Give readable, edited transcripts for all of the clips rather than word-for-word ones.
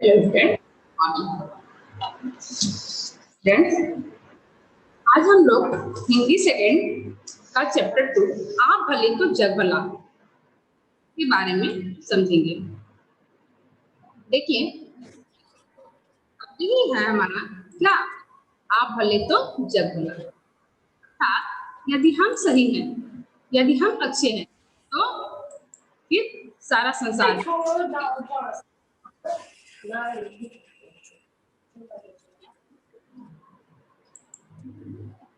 Friends, आज हम लोग हिंदी सेकेंड का चैप्टर 2 आप भले तो जग भला के बारे में समझेंगे। देखिए, यही है हमारा क्या, आप भले तो जग भला। अर्थात यदि हम सही हैं, यदि हम अच्छे हैं, तो फिर सारा संसार,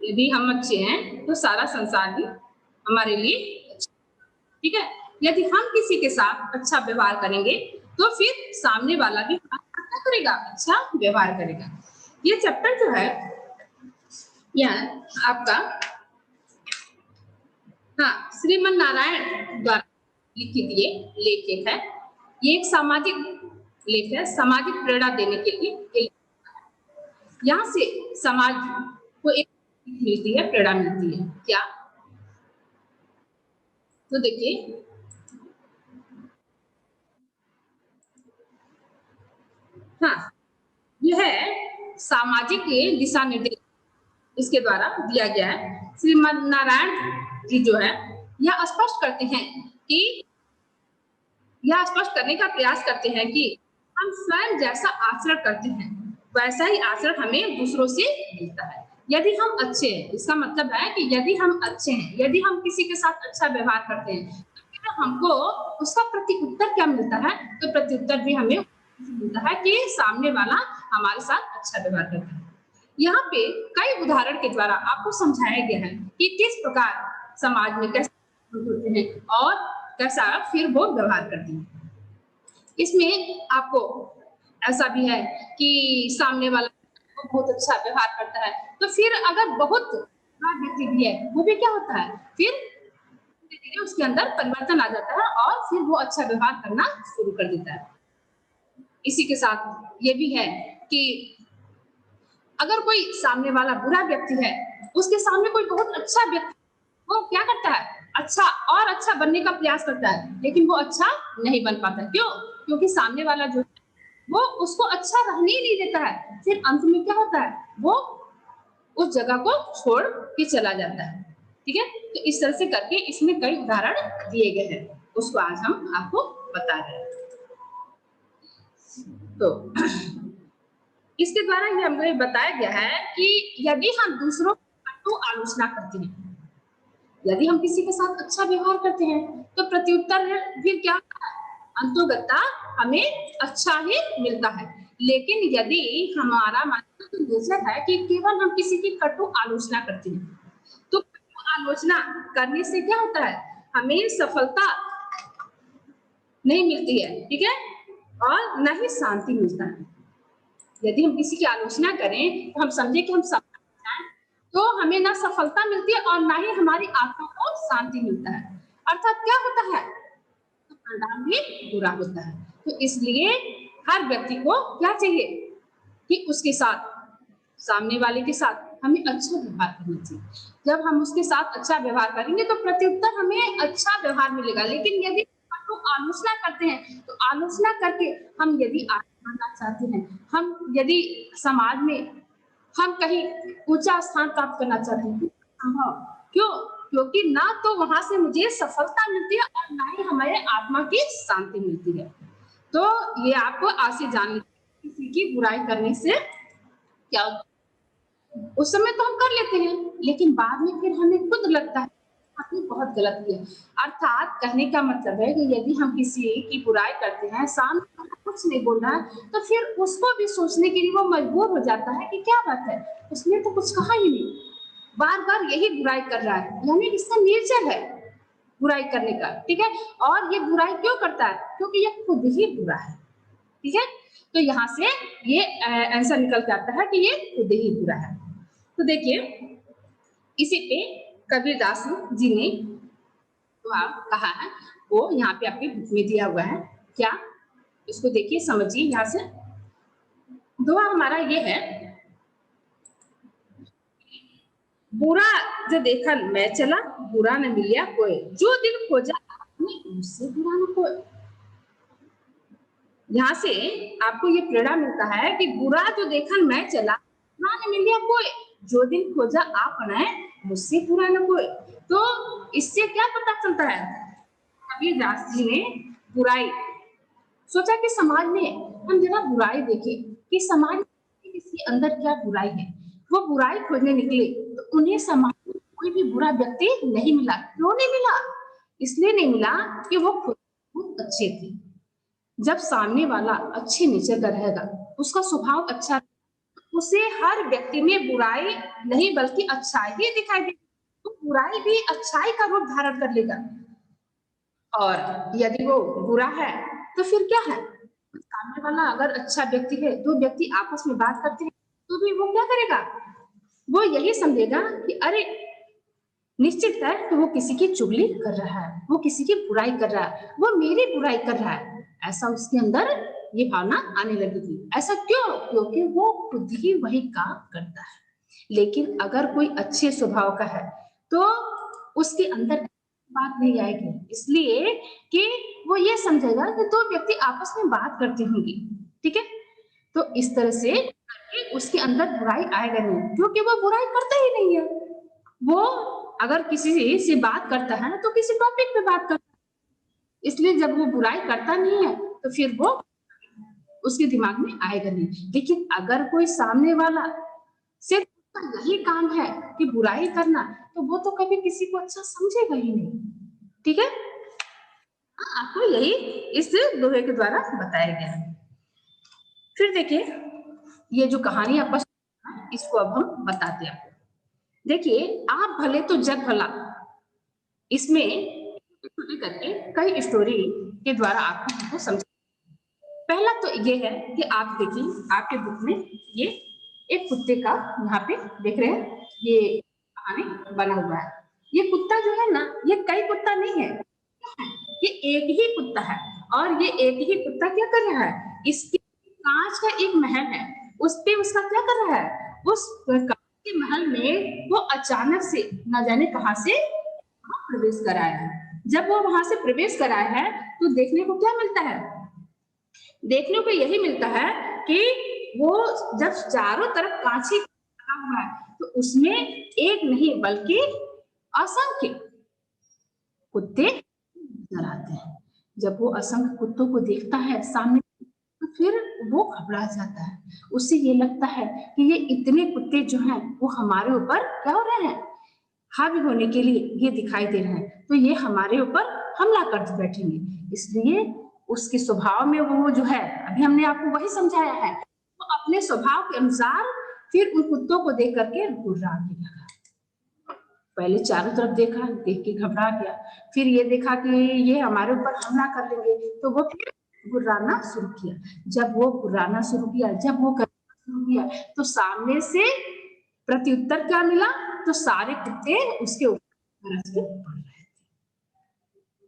यदि हम अच्छे हैं तो सारा संसार भी हमारे लिए अच्छा। ठीक है, यदि हम किसी के साथ अच्छा व्यवहार करेंगे तो फिर सामने वाला भी क्या करेगा, अच्छा व्यवहार करेगा। ये चैप्टर जो है यह आपका श्रीमन नारायण द्वारा लिखित ये लेख है। ये एक सामाजिक लेख है, सामाजिक प्रेरणा देने के लिए। यहाँ से समाज को एक मिलती है, प्रेरणा मिलती है। क्या, तो देखिए यह है सामाजिक दिशा निर्देश इसके द्वारा दिया गया है। श्रीमद नारायण जी जो है यह स्पष्ट करते हैं कि यह स्पष्ट करने का प्रयास करते हैं कि हम स्वयं जैसा आचरण करते हैं वैसा ही आचरण हमें दूसरों से मिलता है। यदि हम अच्छे हैं, इसका मतलब है कि यदि हम अच्छे हैं, यदि हम किसी के साथ अच्छा व्यवहार करते हैं तो हमको उसका प्रत्युत्तर क्या मिलता है, तो प्रत्युत्तर भी हमें मिलता है कि सामने वाला हमारे साथ अच्छा व्यवहार करता है। यहाँ पे कई उदाहरण के द्वारा आपको समझाया गया है कि किस प्रकार समाज में कैसे होते हैं और कैसा फिर वो व्यवहार करते हैं। इसमें आपको ऐसा भी है कि सामने वाला बहुत अच्छा व्यवहार करता है, तो फिर अगर बहुत व्यक्ति भी है वो भी क्या होता है, फिर धीरे-धीरे उसके अंदर परिवर्तन आ जाता है और फिर वो अच्छा व्यवहार करना शुरू कर देता है। इसी के साथ ये भी है कि अगर कोई सामने वाला बुरा व्यक्ति है, उसके सामने कोई बहुत अच्छा व्यक्ति, वो क्या करता है, अच्छा और अच्छा बनने का प्रयास करता है, लेकिन वो अच्छा नहीं बन पाता। क्यों? क्योंकि सामने वाला जो वो उसको अच्छा रहने ही नहीं देता है। फिर अंत में क्या होता है, वो उस जगह को छोड़ के चला जाता है। ठीक है, तो इस तरह से करके इसमें कई उदाहरण दिए गए हैं, उसको आज हम आपको बता रहे हैं। तो इसके द्वारा ये हमें बताया गया है कि यदि हम दूसरों की आलोचना करते हैं, यदि हम किसी के साथ अच्छा व्यवहार करते हैं तो प्रत्युत्तर फिर क्या, अंतोगत्ता हमें अच्छा ही मिलता है। लेकिन यदि हमारा मानना है कि केवल हम किसी की कटु आलोचना करते हैं, तो आलोचना करने से क्या होता है, हमें सफलता नहीं मिलती है। ठीक है, और न ही शांति मिलता है। यदि हम किसी की आलोचना करें तो हम समझे कि हम सफल हैं, तो हमें ना सफलता मिलती है और ना ही हमारी आत्मा को शांति मिलता है। अर्थात क्या होता है, तो परिणाम भी बुरा होता है। तो इसलिए हर व्यक्ति को क्या चाहिए कि उसके साथ, सामने वाले के साथ हमें अच्छा व्यवहार करना चाहिए। जब हम उसके साथ अच्छा व्यवहार करेंगे तो प्रत्युत्तर हमें अच्छा व्यवहार मिलेगा। लेकिन यदि तो आलोचना करते हैं, तो आलोचना करके हम यदि आगे बढ़ना चाहते हैं, हम यदि समाज में हम कहीं ऊंचा स्थान प्राप्त करना चाहते हैं, संभव क्यों, क्योंकि ना तो वहां से मुझे सफलता मिलती है और ना ही हमारे आत्मा की शांति मिलती है। तो ये आपको आज से जान लीजिए, किसी की बुराई करने से क्या, उस समय तो हम कर लेते हैं, लेकिन बाद में फिर हमें खुद लगता है आपने बहुत गलत किया। अर्थात कहने का मतलब है कि यदि हम किसी की बुराई करते हैं, सामने कुछ नहीं बोल रहा है, तो फिर उसको भी सोचने के लिए वो मजबूर हो जाता है कि क्या बात है, उसने तो कुछ कहा ही नहीं, बार बार यही बुराई कर रहा है, यानी इसका नेचर है बुराई करने का। ठीक है, और ये बुराई क्यों करता है, क्योंकि ये खुद ही बुरा है। ठीक है, तो यहाँ से ये आंसर निकल जाता है कि ये खुद ही बुरा है। तो देखिए, इसी पे कबीरदास जी ने कहा है, वो यहाँ पे आपके बुक में दिया हुआ है। क्या, इसको देखिए, समझिए। यहाँ से दुआ हमारा ये है, बुरा जो देखा मैं चला, बुरा न मिलिया कोई, जो दिल खोजा आपने उससे बुरा न कोई। यहाँ से आपको ये प्रेरणा मिलता है कि बुरा जो देखन मैं चला, ना न मिलिया कोई, जो दिन खोजा आपने, मुझसे बुरा न कोई। तो इससे क्या पता चलता है? कबीरदास जी ने बुराई सोचा कि समाज में हम जरा बुराई देखें कि समाज में किसी अंदर क्या बुराई है। वो बुराई खोजने निकले तो उन्हें समाज में कोई भी बुरा व्यक्ति नहीं मिला। क्यों नहीं मिला? इसलिए नहीं मिला कि वो खुद बहुत अच्छे थे। जब सामने वाला अच्छे नेचर का रहेगा, उसका स्वभाव अच्छा, उसे हर व्यक्ति में बुराई नहीं बल्कि अच्छाई ही दिखाई देगी। तो बुराई भी अच्छाई का रूप धारण कर लेगा। और यदि वो बुरा है तो फिर क्या है? सामने वाला अगर अच्छा व्यक्ति है, दो व्यक्ति आपस में बात करते हैं तो भी वो क्या करेगा? वो यही समझेगा कि अरे निश्चित है कि वो किसी की चुगली कर रहा है, वो किसी की बुराई कर रहा है, वो मेरी बुराई कर रहा है। ऐसा उसके अंदर ये भावना आने लगेगी। ऐसा क्यों? क्योंकि वो खुद ही वही काम करता है। लेकिन अगर कोई अच्छे स्वभाव का है तो उसके अंदर बात नहीं आएगी, इसलिए कि वो ये समझेगा कि दो व्यक्ति आपस में बात करते होंगे, ठीक है? तो इस तरह से करके उसके अंदर बुराई आएगा नहीं, क्योंकि वो बुराई करता ही नहीं है। वो अगर किसी से बात करता है तो किसी टॉपिक पे बात करता है, इसलिए जब वो बुराई करता नहीं है तो फिर वो उसके दिमाग में आएगा नहीं। लेकिन अगर कोई सामने वाला सिर्फ उसका यही काम है कि बुराई करना, तो वो तो कभी किसी को अच्छा समझेगा ही नहीं, ठीक है? आपको यही इस दोहे के द्वारा बताया गया है। फिर देखिए, ये जो कहानी आपका इसको अब हम बताते हैं आपको। देखिए, आप भले तो जग भला, इसमें छोटे करके कई स्टोरी के द्वारा आपको हमको समझ। पहला तो ये है कि आप देखिए आपके बुक में ये एक कुत्ते का यहाँ पे देख रहे हैं, ये कहानी बना हुआ है। ये कुत्ता जो है ना, ये कई कुत्ता नहीं है, ये एक ही कुत्ता है। और ये एक ही कुत्ता क्या कर रहा है? इसके कांच का एक महल है, उस पे उसका क्या कर रहा है? उस कांच के महल में वो अचानक से न जाने कहां से प्रवेश कराया है। जब वो वहां से प्रवेश कराया है तो देखने को क्या मिलता है? देखने को यही मिलता है कि वो जब चारों तरफ कांच ही लगा हुआ है तो उसमें एक नहीं बल्कि असंख्य कुत्ते नजर आते हैं। जब वो असंख्य कुत्तों को देखता है सामने तो फिर वो घबरा जाता है। उसे ये लगता है कि ये इतने कुत्ते जो हैं वो हमारे ऊपर क्या हो रहे हैं? हावी होने के लिए ये दिखाई दे रहे हैं, तो ये हमारे ऊपर हमला कर बैठेंगे। इसलिए उसके स्वभाव में वो जो है, अभी हमने आपको वही समझाया है, वो अपने स्वभाव के अनुसार फिर उन कुत्तों को देख करके गुर्राने लगा। पहले चारों तरफ देखा, देख के घबरा गया, फिर ये देखा कि ये हमारे ऊपर हमला कर लेंगे, तो वो फिर गुर्राना शुरू किया। जब वो गुर्राना शुरू किया, जब वो करना शुरू किया, तो सामने से प्रत्युत्तर क्या मिला? तो सारे कुत्ते उसके ऊपर बरस के पड़ रहे थे।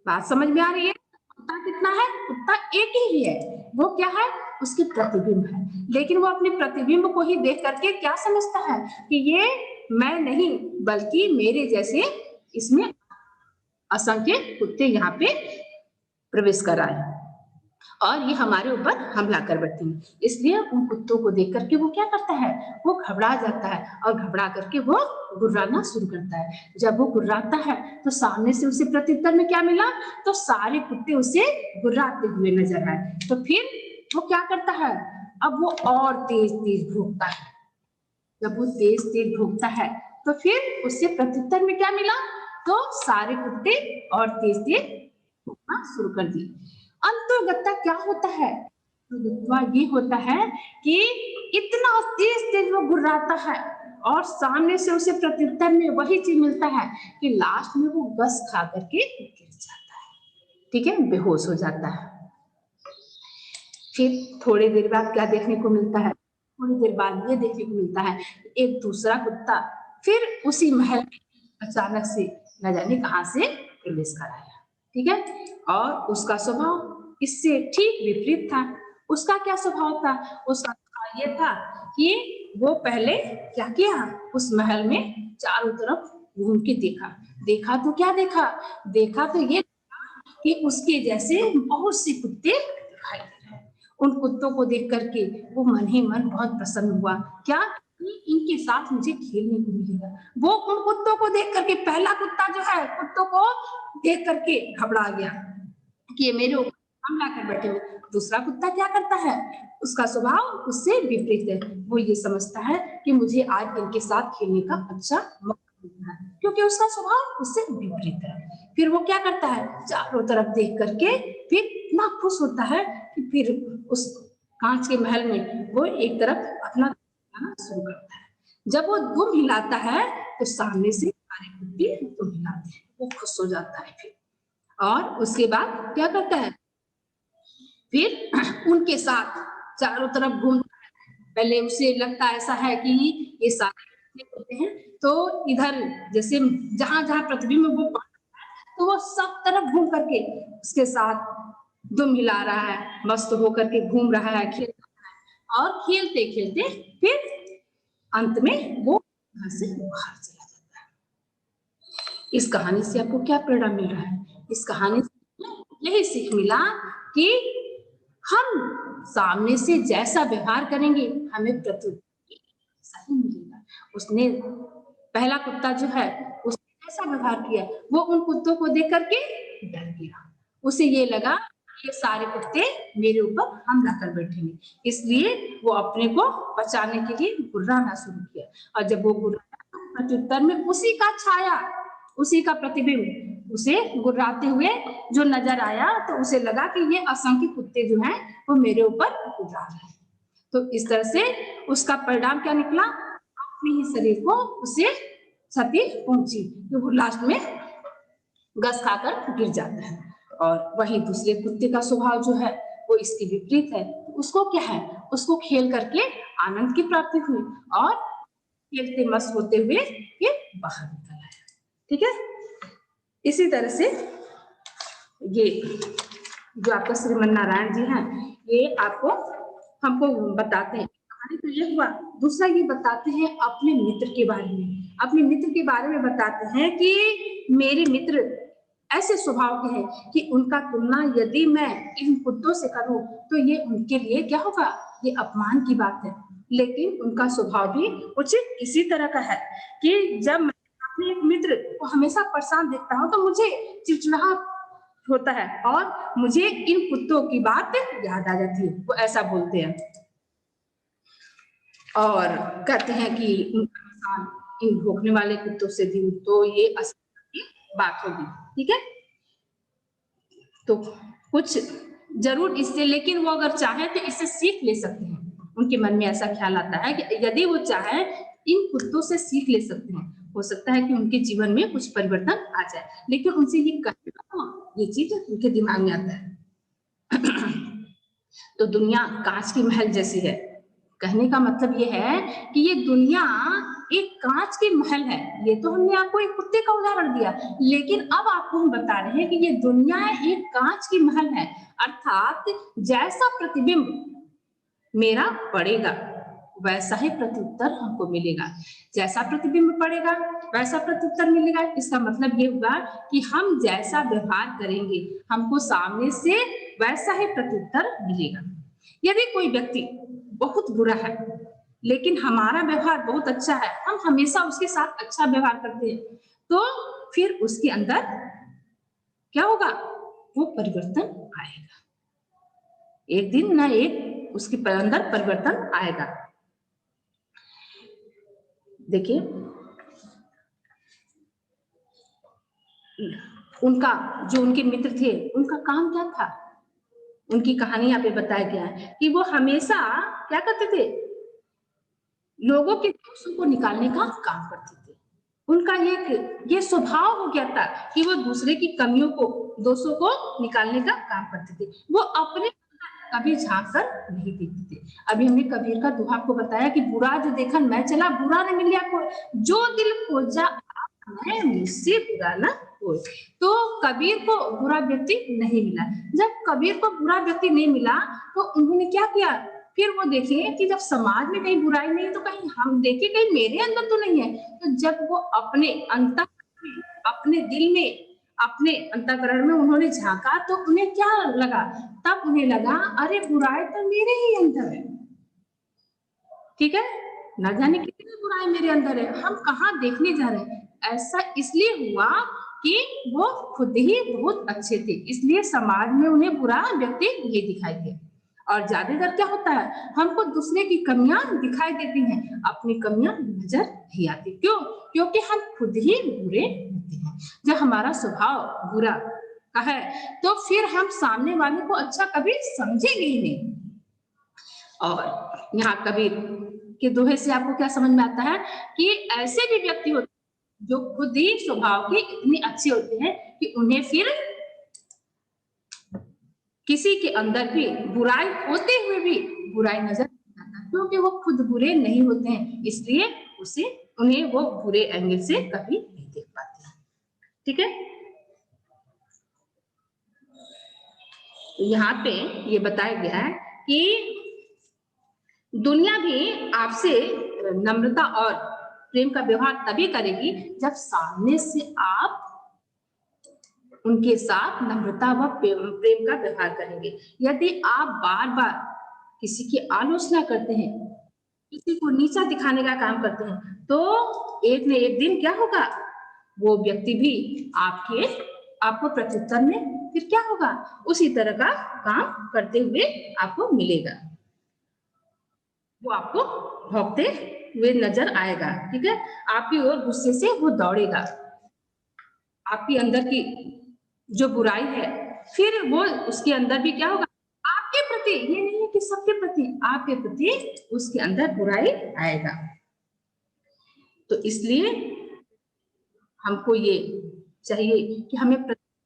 बात समझ में आ रही है? कुत्ता कितना है? कुत्ता एक ही है। वो क्या है? उसकी प्रतिबिंब है। लेकिन वो अपने प्रतिबिंब को ही देख करके क्या समझता है कि ये मैं नहीं बल्कि मेरे जैसे इसमें असंख्य कुत्ते यहाँ पे प्रवेश कर आए और ये हमारे ऊपर हमला कर बैठे हैं। इसलिए उन कुत्तों को देख करके वो क्या करता है? वो घबरा जाता है और घबरा करके वो गुर्राना शुरू करता है। जब वो गुर्राता है तो सामने से उसे प्रत्युत्तर में क्या मिला? तो सारे कुत्ते उसे गुर्राते हुए नजर आए। तो फिर वो क्या करता है? अब वो और तेज तेज भौंकता है। जब वो तेज तेज भौंकता है तो फिर उससे प्रत्युत्तर में क्या मिला? तो सारे कुत्ते और तेज तेज भौंकना शुरू कर दिए। अंतोगत्ता क्या होता है? अंतोगत्वा ये होता है कि इतना तेज तेज वो गुर्राता है और सामने से उसे प्रत्युत्तर में वही चीज मिलता है कि लास्ट में वो बस खा करके गिर जाता है, ठीक है, बेहोश हो जाता है। फिर थोड़ी देर बाद क्या देखने को मिलता है? थोड़ी देर बाद ये देखने को मिलता है एक दूसरा कुत्ता फिर उसी महल में अचानक से न जाने कहां से प्रवेश कराया, ठीक है। और उसका स्वभाव इससे ठीक विपरीत था। उसका क्या स्वभाव था? उसका स्वभाव ये था कि वो पहले क्या किया? उस महल में चारों तरफ घूम के देखा। देखा तो क्या देखा? देखा तो ये कि उसके जैसे बहुत से कुत्ते दिखाई दे रहे हैं। उन कुत्तों को देख करके वो मन ही मन बहुत प्रसन्न हुआ। क्या? कि इनके साथ मुझे खेलने को मिलेगा। वो उन कुत्तों को देख करके, पहला कुत्ता जो है कुत्तों को देख करके घबरा गया कि ये मेरे ऊपर हमला कर बैठे हुए। दूसरा कुत्ता क्या करता है? उसका स्वभाव उससे विपरीत है। वो ये समझता है कि मुझे आज इनके साथ खेलने का अच्छा मौका मिल रहा है, क्योंकि उसका स्वभाव उससे विपरीत है। फिर वो क्या करता है? चारों तरफ देख करके फिर इतना खुश होता है कि फिर उस कांच के महल में वो एक तरफ अपना हिलाना शुरू करता है। जब वो दुम हिलाता है तो सामने से सारे कुत्ते दुम हिलाते हैं। वो खुश हो जाता है फिर, और उसके बाद क्या करता है? फिर उनके साथ चारों तरफ घूमता है। पहले उसे लगता ऐसा है कि ये सारे कुत्ते होते हैं, तो इधर जैसे जहां-जहां प्रतिबिंब वो पड़ता है, तो वो सब तरफ घूम करके उसके साथ दुम हिला रहा है, मस्त होकर के घूम रहा है, खेल रहा है, और खेलते-खेलते फिर अंत में वो घर से बाहर चला जाता है। इस कहानी से आपको क्या प्रेरणा मिल रहा है? इस कहानी से यही सीख मिला कि हम सामने से जैसा व्यवहार करेंगे, हमें प्रत्युत्तर सही मिलेगा। उसने पहला कुत्ता जो है, उसने कैसा व्यवहार किया? वो उन कुत्तों को देख कर के डर गया। उसे ये लगा ये सारे कुत्ते मेरे ऊपर हमला कर बैठेंगे, इसलिए वो अपने को बचाने के लिए गुर्राना शुरू किया। और जब वो गुर्राया, प्रत्युत्तर में उसी का छाया, उसी का प्रतिबिंब उसे गुर्राते हुए जो नजर आया, तो उसे लगा कि ये असंख्य कुत्ते जो हैं वो मेरे ऊपर गुर्रा रहे हैं। तो इस तरह से उसका परिणाम क्या निकला? अपने ही शरीर को उसे क्षति पहुंची, तो वो लास्ट में गस खाकर गिर जाता है। और वहीं दूसरे कुत्ते का स्वभाव जो है वो इसके विपरीत है। उसको क्या है? उसको खेल करके आनंद की प्राप्ति हुई, और खेलते मस्त होते हुए फिर बाहर निकल आया। ठीक है? इसी तरह से ये जो आपका श्रीमन नारायण जी हैं, ये आपको हमको बताते हैं। कहानी तो ये हुआ, दूसरा ये बताते हैं अपने मित्र के बारे में। अपने मित्र के बारे में बताते हैं कि मेरे मित्र ऐसे स्वभाव के हैं कि उनका तुलना यदि मैं इन कुत्तों से करूं तो ये उनके लिए क्या होगा? ये अपमान की बात है। लेकिन उनका स्वभाव भी कुछ इसी तरह का है कि जब मैं अपने एक मित्र को हमेशा परेशान देखता हूं तो मुझे चिड़चिड़ाहट होता है, और मुझे इन कुत्तों की बात याद आ जाती है। वो ऐसा बोलते हैं, और कहते हैं कि उनका इंसान इन भौंकने वाले कुत्तों से दूर, तो ये असली की बात होगी। ठीक है? तो कुछ जरूर इससे, लेकिन वो अगर चाहे तो इससे सीख ले सकते हैं। उनके मन में ऐसा ख्याल आता है कि यदि वो चाहे इन कुत्तों से सीख ले सकते हैं। हो सकता है कि उनके जीवन में कुछ परिवर्तन आ जाए, लेकिन उनसे ये कहना, ये चीज उनके दिमाग में आता है। तो दुनिया कांच की महल जैसी है। कहने का मतलब ये है कि ये दुनिया एक कांच की महल है। ये तो हमने आपको एक कुत्ते का उदाहरण दिया, लेकिन अब आपको हम बता रहे हैं कि ये दुनिया एक कांच की महल है। अर्थात जैसा प्रतिबिंब मेरा पड़ेगा, वैसा ही प्रत्युत्तर हमको मिलेगा। जैसा प्रतिबिंब पड़ेगा वैसा प्रत्युत्तर मिलेगा। इसका मतलब ये हुआ कि हम जैसा व्यवहार करेंगे, हमको सामने से वैसा ही प्रत्युत्तर मिलेगा। यदि कोई व्यक्ति बहुत बुरा है लेकिन हमारा व्यवहार बहुत अच्छा है, हम हमेशा उसके साथ अच्छा व्यवहार करते हैं, तो फिर उसके अंदर क्या होगा? वो परिवर्तन आएगा। एक दिन ना एक उसके अंदर परिवर्तन आएगा। देखिए, उनका जो उनके मित्र थे, उनका काम क्या था? उनकी कहानी यहाँ पे बताया गया है कि वो हमेशा क्या करते थे? लोगों के दोषों को निकालने का काम करते थे। उनका एक ये स्वभाव हो गया था कि वो दूसरे की कमियों को, दोषों को निकालने का काम करते थे। वो अपने कभी झांक कर नहीं देखते थे। अभी हमने कबीर का दोहा आपको बताया कि बुरा जो देखन मैं चला, बुरा न मिलिया कोई, जो दिल खोजा मैं मुझसे बुरा ना कोई। तो कबीर को बुरा व्यक्ति नहीं मिला। जब कबीर को बुरा व्यक्ति नहीं मिला तो उन्होंने क्या किया? फिर वो देखे कि जब समाज में कहीं बुराई नहीं है तो कहीं हम देखे कहीं मेरे अंदर तो नहीं है। तो जब वो अपने अंतर में, अपने दिल में अपने अंतःकरण में उन्होंने झांका तो उन्हें क्या लगा? तब उन्हें लगा अरे बुराई तो मेरे ही अंदर है। ठीक है? ना जाने कितनी बुराई मेरे अंदर है, हम कहाँ देखने जा रहे हैं। ऐसा इसलिए हुआ कि वो खुद ही बहुत अच्छे थे, इसलिए समाज में उन्हें बुरा व्यक्ति नहीं दिखाई दे। और ज्यादातर क्या होता है, हमको दूसरे की कमियां दिखाई देती हैं, अपनी कमियां नजर नहीं आती। क्यों? क्योंकि हम खुद ही बुरे होते हैं। जब हमारा स्वभाव बुरा का है तो फिर हम सामने वाले को अच्छा कभी समझेंगे ही नहीं। और यहाँ कबीर के दोहे से आपको क्या समझ में आता है कि ऐसे भी व्यक्ति होते हैं जो खुद ही स्वभाव के इतने अच्छे होते हैं कि उन्हें फिर किसी के अंदर भी बुराई होते हुए भी बुराई नजर नहीं आता, क्योंकि वो खुद बुरे नहीं होते हैं, इसलिए उसे उन्हें वो बुरे एंगल से कभी नहीं देख पाते हैं। ठीक है? तो यहाँ पे ये बताया गया है कि दुनिया भी आपसे नम्रता और प्रेम का व्यवहार तभी करेगी जब सामने से आप उनके साथ नम्रता व प्रेम का व्यवहार करेंगे। यदि आप बार बार किसी की आलोचना करते हैं, किसी को नीचा दिखाने का काम करते हैं, तो एक न एक दिन क्या होगा, वो व्यक्ति भी आपको प्रत्युत्तर में फिर क्या होगा, उसी तरह का काम करते हुए आपको मिलेगा। वो आपको भौंकते हुए नजर आएगा। ठीक है? आपकी ओर गुस्से से वो दौड़ेगा। आपके अंदर की जो बुराई है, फिर वो उसके अंदर भी क्या होगा, आपके प्रति, ये नहीं है कि सबके प्रति, आपके प्रति उसके अंदर बुराई आएगा। तो इसलिए हमको ये चाहिए कि हमें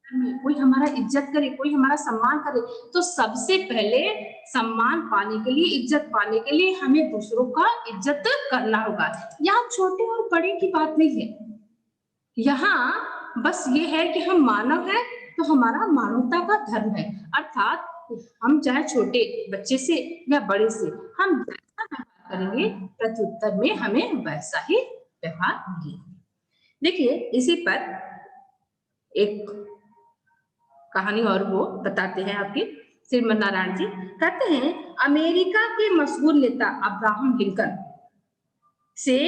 में कोई हमारा इज्जत करे, कोई हमारा सम्मान करे, तो सबसे पहले सम्मान पाने के लिए, इज्जत पाने के लिए हमें दूसरों का इज्जत करना होगा। यहाँ छोटे और बड़े की बात नहीं है, यहाँ बस ये है कि हम मानव हैं तो हमारा मानवता का धर्म है, अर्थात हम चाहे छोटे बच्चे से या बड़े से, हम जैसा व्यवहार करेंगे प्रत्युत्तर में हमें वैसा ही व्यवहार मिलेगा। देखिए, इसी पर एक कहानी और वो बताते हैं आपके श्रीमन नारायण जी। कहते हैं, अमेरिका के मशहूर नेता अब्राहम लिंकन से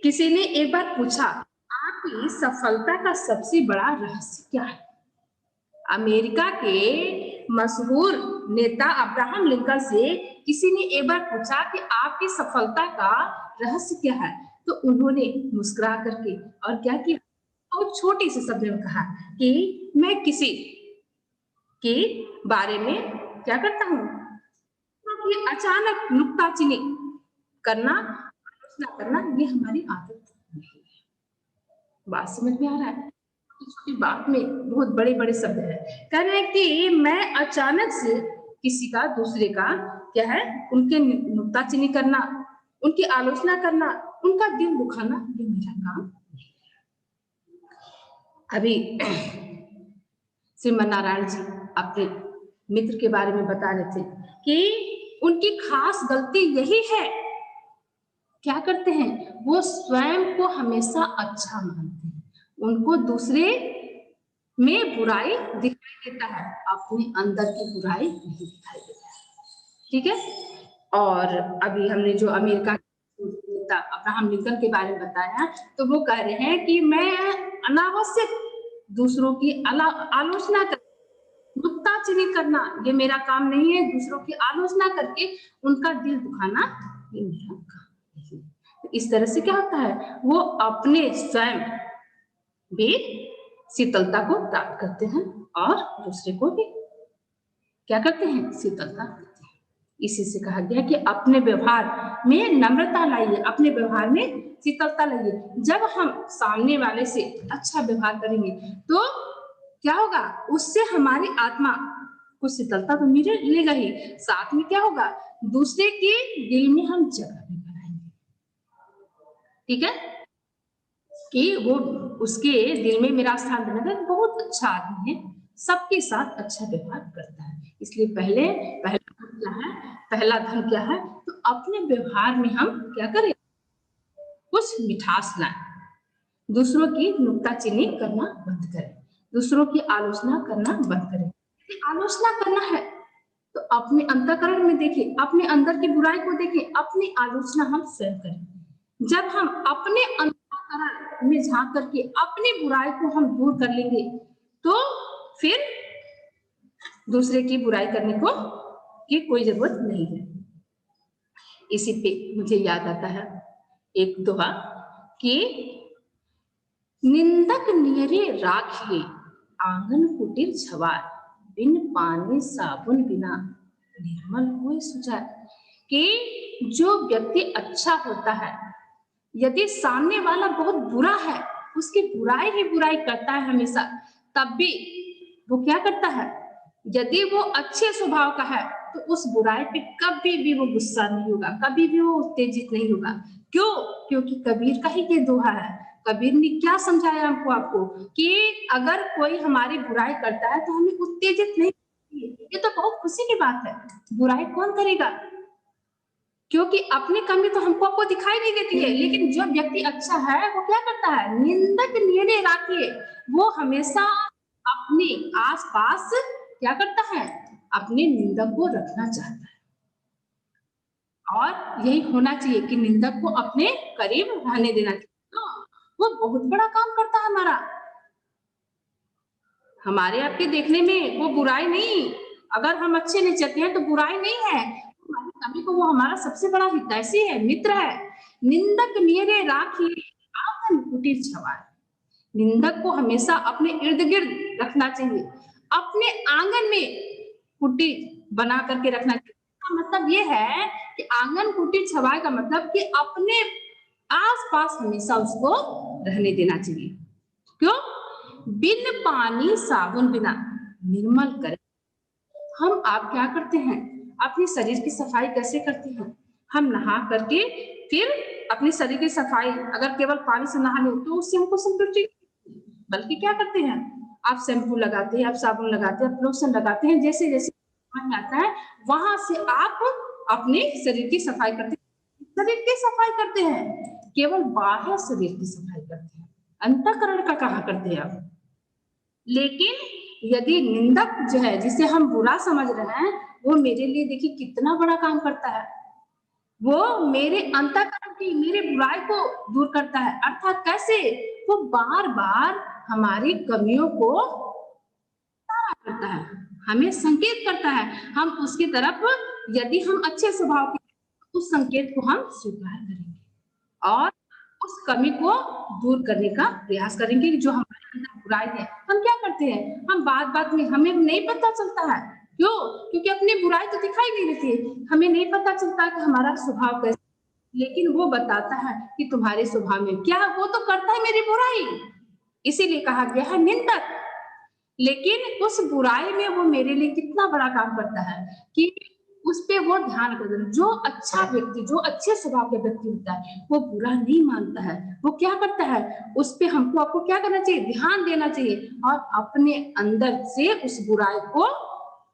किसी ने एक बार पूछा, आपकी सफलता का सबसे बड़ा रहस्य क्या है? अमेरिका के मशहूर नेता अब्राहम लिंकन से किसी ने एक बार पूछा कि आपकी सफलता का रहस्य क्या है? तो उन्होंने मुस्कुरा करके और क्या किया, और छोटे से शब्द में कहा कि मैं किसी के बारे में क्या करता हूँ, कि अचानक नुक्ताचीनी करना, आलोचना करना, ये हमारी आदत नहीं है। बात समझ में आ रहा है? छोटी बात में बहुत बड़े-बड़े शब्द है। कह रहे हैं कि मैं अचानक से किसी का, दूसरे का क्या है, उनके नुक्ताचीनी करना, उनकी आलोचना करना, उनका दिल दुखाना, ये मेरा काम नहीं है। अभी श्रीमन नारायण जी अपने मित्र के बारे में बता रहे थे कि उनकी खास गलती यही है, क्या करते हैं, वो स्वयं को हमेशा अच्छा मानते हैं, उनको दूसरे में बुराई दिखाई देता है, अपने अंदर की बुराई नहीं दिखाई देता है। ठीक है? और अभी हमने जो अमेरिका नेता अब्राहम लिंकन के बारे में बताया, तो वो कह रहे हैं कि मैं अनावश्यक दूसरों की आलोचना कर, नुक्ताचीनी करना, ये मेरा काम नहीं है। दूसरों की आलोचना करके उनका दिल दुखाना, ये मेरा काम नहीं है। इस तरह से क्या होता है, वो अपने स्वयं भी शीतलता को प्राप्त करते हैं और दूसरे को भी क्या करते हैं, शीतलता देते हैं। इसी से कहा गया कि अपने व्यवहार में नम्रता लाइए, अपने व्यवहार में शीतलता लाइए। जब हम सामने वाले से अच्छा व्यवहार करेंगे तो क्या होगा, उससे हमारी आत्मा को शीतलता तो मिलेगा ही, साथ में क्या होगा, दूसरे के दिल में हम जगह भी बनाएंगे। ठीक है? कि वो उसके दिल में मेरा स्थान बनेगा, बहुत अच्छा आदमी है, सबके साथ अच्छा व्यवहार करता है। इसलिए पहला क्या है, पहला धन क्या है, तो अपने व्यवहार में हम क्या करें, कुछ मिठास लाएं, दूसरों की नुक्ताचीनी करना बंद करें। दूसरों की आलोचना करना बंद करें। यदि आलोचना करना है तो अपने अंतःकरण में देखिए, अपने अंदर की बुराई को देखिए, अपनी आलोचना हम स्वयं करें। जब हम अपने अंतःकरण में झांक करके अपनी बुराई को हम दूर कर लेंगे, तो फिर दूसरे की बुराई करने को की कोई जरूरत नहीं है। इसी पे मुझे याद आता है एक दोहा कि निंदक नियरे राखिए आंगन कुटीर छवार, बिन पानी साबुन बिना निर्मल हुए सुजाए। कि जो व्यक्ति अच्छा होता है, यदि सामने वाला बहुत बुरा है, उसकी बुराई ही बुराई करता है हमेशा, तब भी वो क्या करता है, यदि वो अच्छे स्वभाव का है तो उस बुराई पे कभी भी वो गुस्सा नहीं होगा, कभी भी वो उत्तेजित नहीं होगा। क्यों? क्योंकि कबीर का ही ये दोहा है। कबीर ने क्या समझाया हमको, आपको कि अगर कोई हमारी बुराई करता है तो हमें उत्तेजित नहीं, ये तो बहुत खुशी की बात है। बुराई कौन करेगा? क्योंकि अपनी कमी तो हमको आपको दिखाई नहीं देती है, लेकिन जो व्यक्ति अच्छा है वो क्या करता है, निंदक नियरे राखिए, वो हमेशा अपने आसपास क्या करता है, अपने निंदक को रखना चाहता है। और यही होना चाहिए कि निंदक को अपने करीब रहने देना चाहिए। तो वो बहुत बड़ा काम करता है हमारा, हमारे आपके देखने में वो बुराई नहीं। अगर हम अच्छे नेचर हैं तो बुराई नहीं है, हमारी कमी को वो हमारा सबसे बड़ा हितैषी है, मित्र है। निंदक नियरे राखिए आंगन कुटीर छवार, निंदक को हमेशा अपने इर्द गिर्द रखना चाहिए, अपने आंगन में कुटी बना करके रखना चाहिए। इसका मतलब ये है कि आंगन कुटीर छवाए का मतलब कि अपने आस-पास हमेशा उसको रहने देना चाहिए। क्यों? बिन पानी साबुन बिना निर्मल करें। हम आप क्या करते हैं, अपने शरीर की सफाई कैसे करते हैं? हम नहा करके फिर अपने शरीर की सफाई अगर केवल पानी से नहा लें तो उससे हमको संतुष्टि, बल्कि क्या करते हैं, आप शैम्पू लगाते हैं, आप साबुन लगाते हैं, आप लोशन लगाते हैं, जैसे जैसे समझ में आता है वहां से आप अपने शरीर की सफाई करते हैं। शरीर की सफाई करते हैं, केवल बाहर शरीर की सफाई करते हैं, अंतःकरण का कहाँ करते हैं आप। लेकिन यदि निंदक जो है, जिसे हम बुरा समझ रहे हैं, वो मेरे लिए देखिए कितना बड़ा काम करता है, वो मेरे अंतःकरण की, मेरे बुराई को दूर करता है। अर्थात कैसे? वो बार-बार हमारी कमियों को करता है, हमें संकेत करता है, हम उसकी तरफ, यदि हम अच्छे स्वभाव के, उस संकेत को हम स्वीकार करेंगे और उस कमी को दूर करने का प्रयास करेंगे। जो हमारे अंदर बुराई है, हम क्या करते हैं, हम बात-बात में, हमें नहीं पता चलता है, क्यों? क्योंकि अपनी बुराई तो दिखाई नहीं देती है, हमें नहीं पता चलता कि हमारा स्वभाव कैसा, लेकिन वो बताता है कि तुम्हारे स्वभाव में क्या, वो तो करता है मेरी बुराई, इसीलिए कहा गया है निंदक। लेकिन उस बुराई में वो मेरे लिए कितना बड़ा काम करता है कि उस पे वो ध्यान कर देना। जो अच्छा व्यक्ति, जो अच्छे स्वभाव का व्यक्ति होता है, वो बुरा नहीं मानता है, वो क्या करता है, उस पे हमको, आपको क्या करना चाहिए, ध्यान देना चाहिए और अपने अंदर से उस बुराई को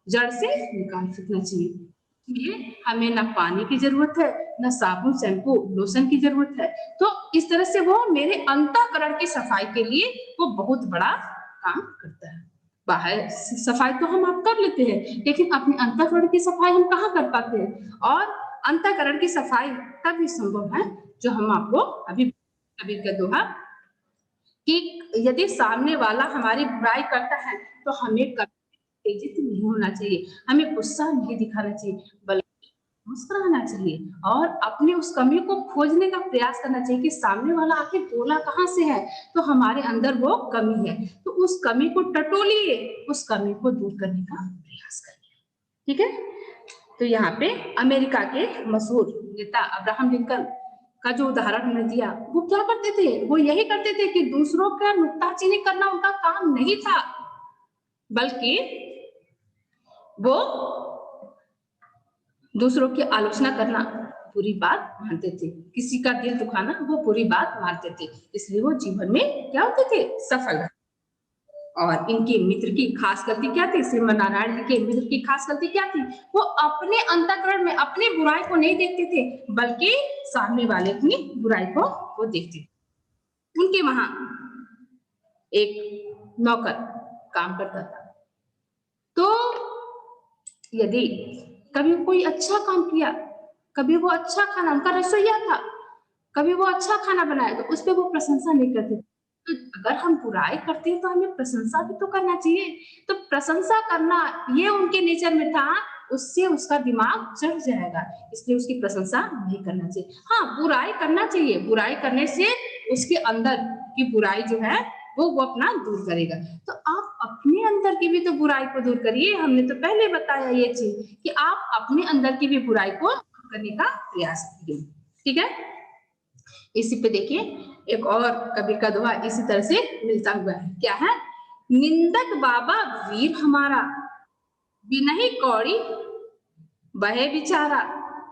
जड़ से निकाल फेंकना चाहिए। इसलिए हमें ना पानी की जरूरत है, ना साबुन, शैम्पू, लोशन की जरूरत है। तो इस तरह से वो मेरे अंतःकरण की सफाई के लिए वो बहुत बड़ा काम करता है। बाहर सफाई तो हम आप कर लेते हैं, लेकिन अपने अंतःकरण की सफाई हम कहाँ कर पाते हैं? और अंतःकरण की सफाई तभी संभव है जो हम आपको अभी, कबीर का दोहा कि यदि सामने वाला हमारी बुराई करता है तो हमें कभी उत्तेजित नहीं होना चाहिए, हमें गुस्सा नहीं दिखाना चाहिए, बल्कि मुस्कुराना चाहिए और अपनी उस कमी को खोजने का प्रयास करना चाहिए कि सामने वाला आखिर बोला कहाँ से है, तो हमारे अंदर वो कमी है, तो उस कमी को टटोलिए, उस कमी को दूर करने का प्रयास करिए। ठीक है? तो यहाँ पे अमेरिका के मशहूर नेता अब्राहम लिंकन का जो उदाहरण मैंने दिया, वो क्या करते थे, वो यही करते थे कि दूसरों का नुक्ताचीनी करना उनका काम नहीं था, बल्कि वो दूसरों की आलोचना करना बुरी बात मानते थे, किसी का दिल दुखाना वो बुरी बात मानते थे, इसलिए वो जीवन में क्या होते थे, सफल। और इनके मित्र की खास गलती क्या थी, श्रीमन नारायण जी के मित्र की खास गलती क्या थी, वो अपने अंतःकरण में अपनी बुराई को नहीं देखते थे, बल्कि सामने वाले की बुराई को वो देखते थे। उनके वहां एक नौकर काम करता था। तो यदि कभी कोई अच्छा काम किया, कभी वो अच्छा खाना, उनका रसोइया था, कभी वो अच्छा खाना बनाया तो उस पे वो प्रशंसा नहीं करते। तो अगर हम बुराई करते हैं तो हमें प्रशंसा भी तो करना चाहिए। तो प्रशंसा करना ये उनके नेचर में था, उससे उसका दिमाग चढ़ जाएगा, इसलिए उसकी प्रशंसा नहीं करना चाहिए। हाँ, बुराई करना चाहिए, बुराई करने से उसके अंदर की बुराई जो है वो अपना दूर करेगा। तो आप अपने अंदर की भी तो बुराई को दूर करिए। हमने तो पहले बताया ये चीज कि आप अपने अंदर की भी बुराई को दूर करने का प्रयास कीजिए। ठीक है, इसी पे देखिए एक और कबीर का दोहा इसी तरह से मिलता हुआ है। क्या है? निंदक बाबा वीर हमारा, बिनही कौड़ी बहे बिचारा,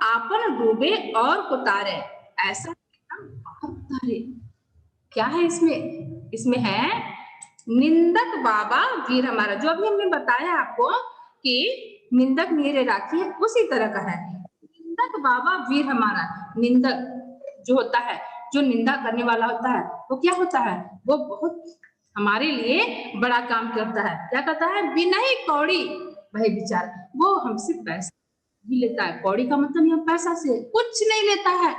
आपन डूबे और को तारे, ऐसा और तारे। क्या है इसमें? इसमें है निंदक बाबा वीर हमारा, जो अभी हमने बताया आपको कि निंदक मेरे राखी है, उसी तरह का है। निंदक बाबा वीर हमारा, निंदक जो होता है, जो निंदा करने वाला होता है, वो क्या होता है? वो बहुत हमारे लिए बड़ा काम करता है। क्या करता है? बिना ही कौड़ी भाई विचार, वो हमसे पैसा भी लेता है। कौड़ी का मतलब यहाँ पैसा से कुछ नहीं लेता है,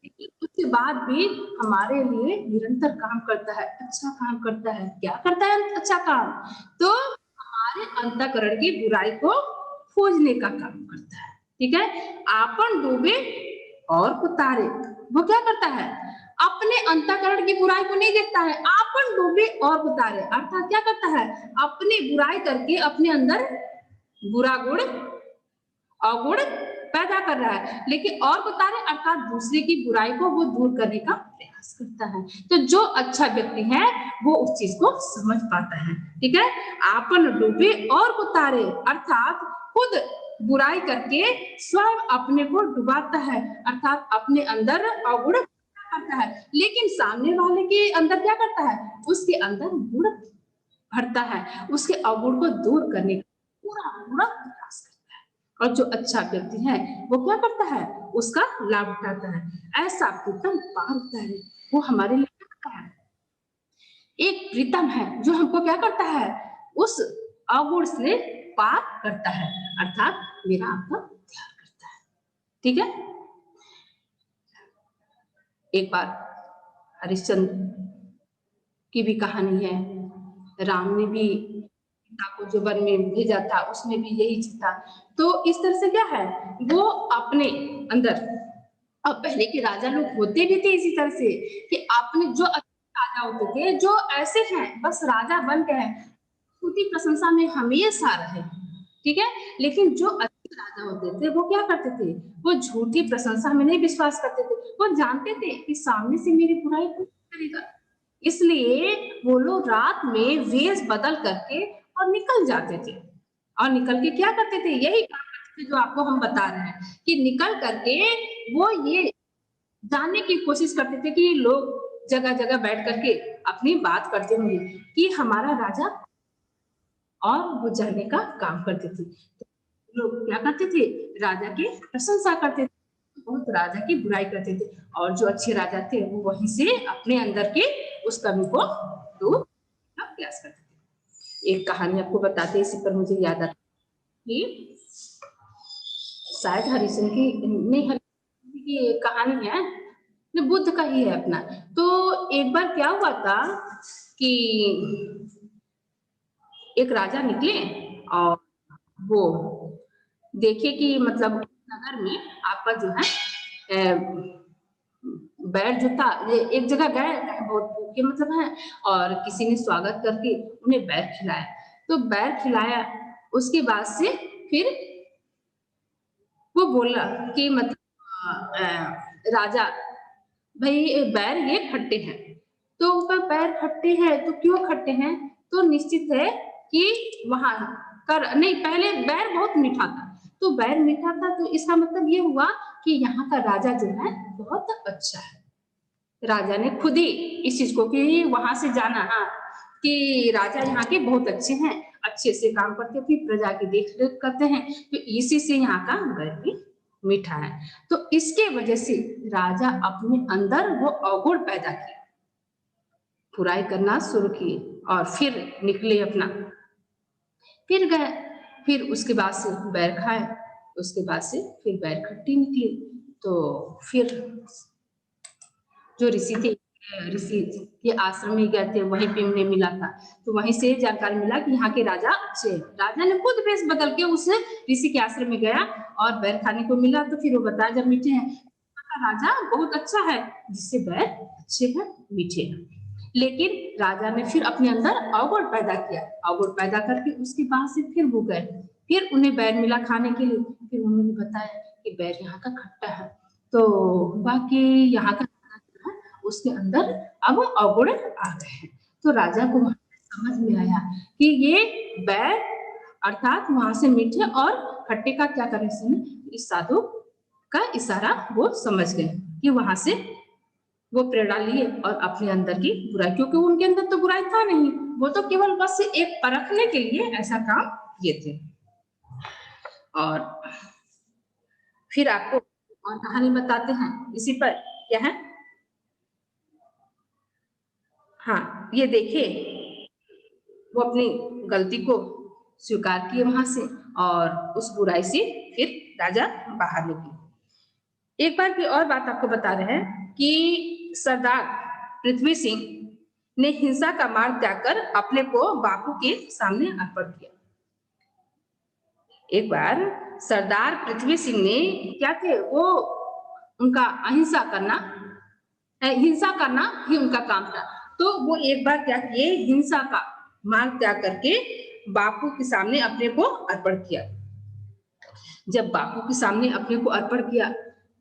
लेकिन उसके बाद भी हमारे लिए निरंतर काम करता है, अच्छा काम करता है। क्या करता है अच्छा काम? तो हमारे अंतःकरण की बुराई को खोजने का काम करता है। ठीक है, आपन डूबे और उतारे, वो क्या करता है? अपने अंतःकरण की बुराई को नहीं देखता है, आपन डूबे और उतारे, अर्थात क्या करता है? अपनी बुराई करके अपने अंदर बुरा गुण अवगुण पैदा कर रहा है, लेकिन और बता रहे अर्थात दूसरे की बुराई को वो दूर करने का प्रयास करता है। तो जो अच्छा व्यक्ति है वो उस चीज को समझ पाता है। ठीक है, आपन डूबे और उतारे, अर्थात खुद बुराई करके स्वयं अपने को डुबाता है, अर्थात अपने अंदर अवगुण करता है, लेकिन सामने वाले के अंदर क्या करता है? उसके अंदर गुण भरता है, उसके अवगुण को दूर करने का पूरा पूरा प्रयास करता है। और जो अच्छा व्यक्ति है वो क्या करता है? उसका लाभ उठाता है। ऐसा प्रीतम पार उतारे, वो हमारे लिए क्या करता है? एक प्रीतम है जो हमको क्या करता है? उस अवगुण से पार करता है, अर्थात मेरा आपका उद्धार करता है। ठीक है, एक बार हरिश्चंद्र की भी कहानी है। राम ने भी सीता को जो वन में भेजा था उसमें भी यही चीज था। तो इस तरह से क्या है, वो अपने अंदर, अब पहले के राजा लोग होते भी थे इसी तरह से कि अपने जो अच्छे राजा होते थे, जो ऐसे हैं बस राजा बन गए हैं, उनकी प्रशंसा में हमेशा रहे। ठीक है, लेकिन जो अच्छे राजा होते थे वो क्या करते थे? वो झूठी प्रशंसा में नहीं विश्वास करते थे, वो जानते थे कि सामने से मेरी बुराई कौन करेगा, इसलिए वो लोग रात में वेश बदल करके और निकल जाते थे। और निकल के क्या करते थे? यही काम करते थे जो आपको हम बता रहे हैं कि निकल करके वो ये जानने की कोशिश करते थे कि लोग जगह जगह बैठ करके अपनी बात करते होंगे कि हमारा राजा, और वो जानने का काम करते थे। तो लोग क्या करते थे? राजा की प्रशंसा करते थे, बहुत राजा की बुराई करते थे, और जो अच्छे राजा थे वो वहीं से अपने अंदर के उस कमी को दूर करने का प्रयास करते थे। एक कहानी आपको बताते, इसी पर मुझे याद आता कि शायद हरिशन की नहीं, हरिशन की कहानी है, ये बुद्ध का ही है अपना। तो एक बार क्या हुआ था कि एक राजा निकले और वो देखे कि मतलब नगर में आपका जो है बैर जो था, ये एक जगह गए, बहुत भूखे मतलब हैं, और किसी ने स्वागत करके उन्हें बैर खिलाया। तो बैर खिलाया, उसके बाद से फिर वो बोला कि मतलब राजा भाई बैर ये खट्टे हैं। तो ऊपर पैर खट्टे हैं तो क्यों खट्टे हैं? तो निश्चित है कि वहां कर नहीं, पहले बैर बहुत मीठा था, तो बैर मीठा था तो इसका मतलब ये हुआ कि यहाँ का राजा जो है बहुत अच्छा है। राजा ने खुद ही इस चीज को कि वहां से जाना, हाँ, कि राजा यहाँ के बहुत अच्छे हैं, अच्छे से काम करते थे, प्रजा की देख रेख करते हैं, तो इसी से यहाँ का बैर भी मीठा है। तो इसके वजह से राजा अपने अंदर वो अवगुण पैदा किया, बुराई करना शुरू किए और फिर निकले अपना, फिर गए, फिर उसके बाद से बैर खाए, उसके बाद से फिर बैर खट्टी निकली। तो फिर जो ऋषि थे, ऋषि के आश्रम में गए थे, वहीं पे उन्हें मिला था। तो वहीं से जानकारी मिला कि यहाँ के राजा अच्छे हैं। राजा ने खुद वेश बदल के उस ऋषि के आश्रम में गया और बैर खाने को मिला, तो फिर वो बताया जब मीठे हैं, राजा बहुत अच्छा है जिससे बैर अच्छे हैं, मीठे हैं। लेकिन राजा ने फिर अपने अंदर अवगुण पैदा किया, अवगुण पैदा करके उसके बाद से फिर वो गए, फिर उन्हें बैर मिला खाने के लिए, फिर उन्होंने बताया कि बैर यहाँ का खट्टा है। तो बाकी यहाँ का उसके अंदर अब अवगुण आ गए हैं। तो राजा को समझ में आया कि ये बैर अर्थात वहां से मीठे और खट्टे का क्या कनेक्शन है। इस साधु का इशारा वो समझ गए कि वहां से वो प्रेरणा लिए और अपने अंदर की बुराई, क्योंकि उनके अंदर तो बुराई था नहीं, वो तो केवल बस एक परखने के लिए ऐसा काम किए थे। और फिर आपको और कहानी बताते हैं इसी पर, क्या है, हाँ ये देखिए, वो अपनी गलती को स्वीकार किए वहां से और उस बुराई से फिर राजा बाहर निकले। एक बार की और बात आपको बता रहे हैं कि सरदार पृथ्वी सिंह ने हिंसा का मार्ग त्याग कर अपने को बापू के सामने अर्पण किया। एक बार सरदार पृथ्वी सिंह ने क्या थे, वो उनका अहिंसा करना, हिंसा करना ही उनका काम था। तो वो एक बार क्या किए, हिंसा का मार्ग त्याग करके बापू के सामने अपने को अर्पण किया। जब बापू के सामने अपने को अर्पण किया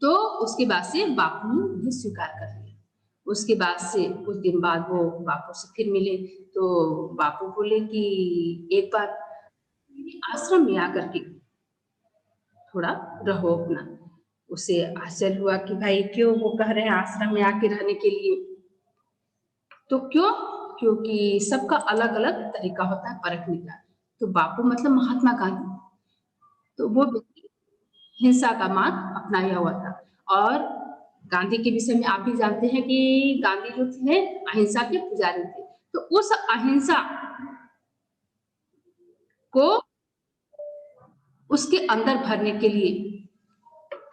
तो उसके बाद से बापू ने उन्हें स्वीकार कर लिया। उसके बाद से कुछ दिन बाद वो बापू से फिर मिले, तो बापू बोले कि एक बार आश्रम में आकर के थोड़ा रहो अपना। उसे आश्चर्य हुआ कि भाई क्यों वो कह रहे हैं आश्रम में आके रहने के लिए, तो क्यों, क्योंकि सबका अलग अलग तरीका होता है परखने का। तो बापू मतलब महात्मा गांधी, तो वो हिंसा का मार्ग अपनाया हुआ था। और गांधी के विषय में आप भी जानते हैं कि गांधी जो थे अहिंसा के पुजारी थे। तो उस अहिंसा को उसके अंदर भरने के लिए